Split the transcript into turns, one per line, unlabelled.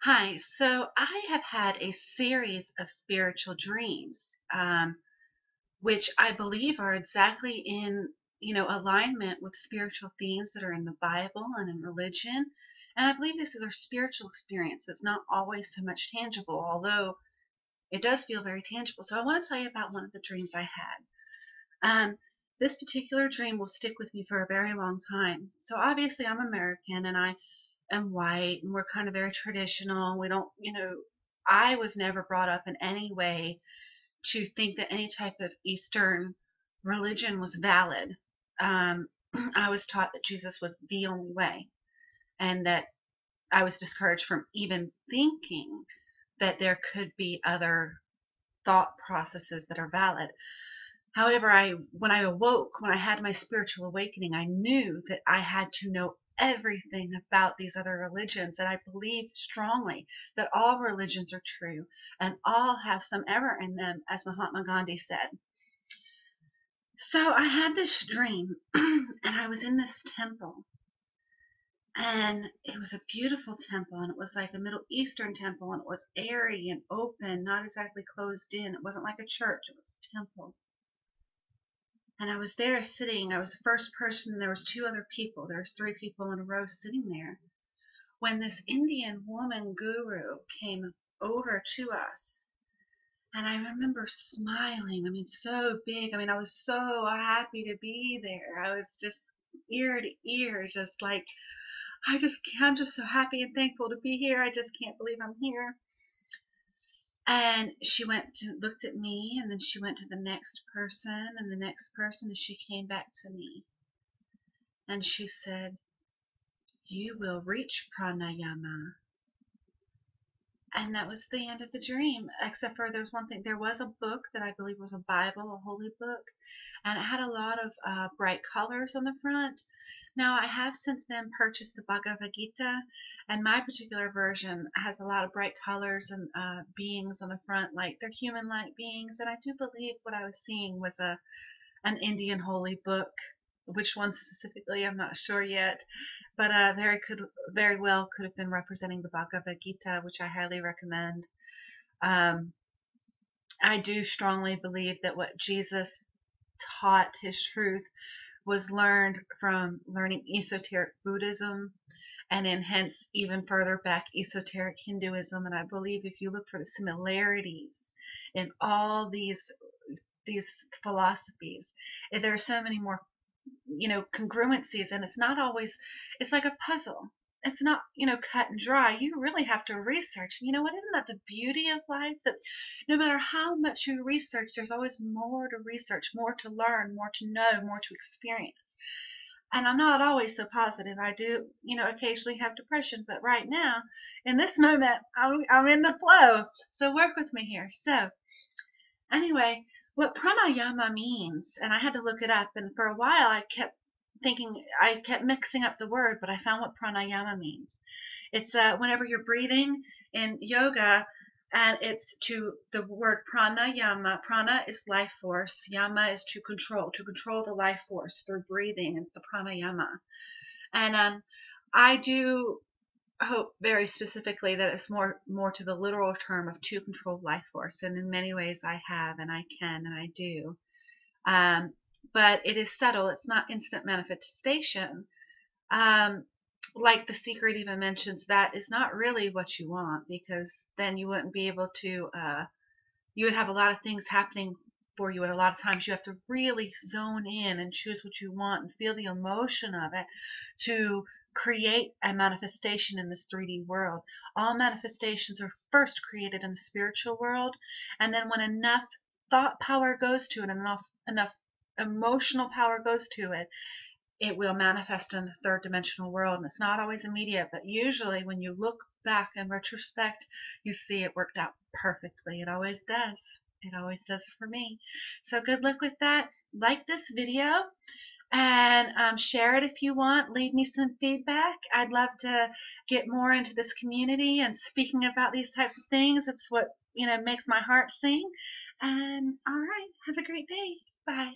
Hi, so I have had a series of spiritual dreams, which I believe are exactly in, alignment with spiritual themes that are in the Bible and in religion. And I believe this is our spiritual experience. It's not always so much tangible, although it does feel very tangible. So I want to tell you about one of the dreams I had. This particular dream will stick with me for a very long time. So obviously I'm American and I am white and we're kind of very traditional. We don't, I was never brought up in any way to think that any type of Eastern religion was valid. Um, I was taught that Jesus was the only way, and that I was discouraged from even thinking that there could be other thought processes that are valid. However, when I awoke, when I had my spiritual awakening, I knew that I had to know everything about these other religions, and I believe strongly that all religions are true and all have some error in them, as Mahatma Gandhi said. So I had this dream, and I was in this temple, and it was a beautiful temple, and it was like a Middle Eastern temple, and it was airy and open, not exactly closed in. It wasn't like a church, it was a temple. And I was there sitting. I was the first person, and there was two other people. There was three people in a row sitting there. When this Indian woman guru came over to us, and I remember smiling. I mean, so big. I mean, I was so happy to be there. I was just ear to ear, just like, I'm just so happy and thankful to be here. I just can't believe I'm here. And she looked at me, and then she went to the next person and the next person, and she came back to me. And she said, "You will reach pranayama." And that was the end of the dream, except for there's one thing. There was a book that I believe was a Bible, a holy book, and it had a lot of bright colors on the front. Now, I have since then purchased the Bhagavad Gita, and my particular version has a lot of bright colors and beings on the front, like they're human-like beings. And I do believe what I was seeing was an Indian holy book. Which one specifically, I'm not sure yet, but very well could have been representing the Bhagavad Gita, which I highly recommend. Um, I do strongly believe that what Jesus taught, his truth, was learned from learning esoteric Buddhism, and then hence even further back esoteric Hinduism. And I believe if you look for the similarities in all these philosophies, there are so many more congruencies, and it's like a puzzle. It's not, cut and dry. You really have to research. And you know what? Isn't that the beauty of life? That no matter how much you research, there's always more to research, more to learn, more to know, more to experience. And I'm not always so positive. I do, occasionally have depression, but right now, in this moment, I'm in the flow. So work with me here. So anyway, what pranayama means, and I had to look it up, and for a while I kept mixing up the word, but I found what pranayama means. It's whenever you're breathing in yoga, and it's to the word pranayama. Prana is life force. Yama is to control the life force through breathing. It's the pranayama. And I do hope very specifically that it's more to the literal term of to control life force, and in many ways I have, and I can, and I do. Um, but it is subtle. It's not instant manifestation. Um, like The Secret even mentions, that is not really what you want, because then you wouldn't be able to. You would have a lot of things happening for you, and a lot of times you have to really zone in and choose what you want and feel the emotion of it to create a manifestation in this 3D world. All manifestations are first created in the spiritual world, and then when enough thought power goes to it, and enough emotional power goes to it, it will manifest in the third dimensional world. And it's not always immediate, but usually when you look back in retrospect, you see it worked out perfectly. It always does. It always does for me. So good luck with that. Like this video, and share it if you want. Leave me some feedback. I'd love to get more into this community and speaking about these types of things. It's what makes my heart sing. And all right, have a great day. Bye.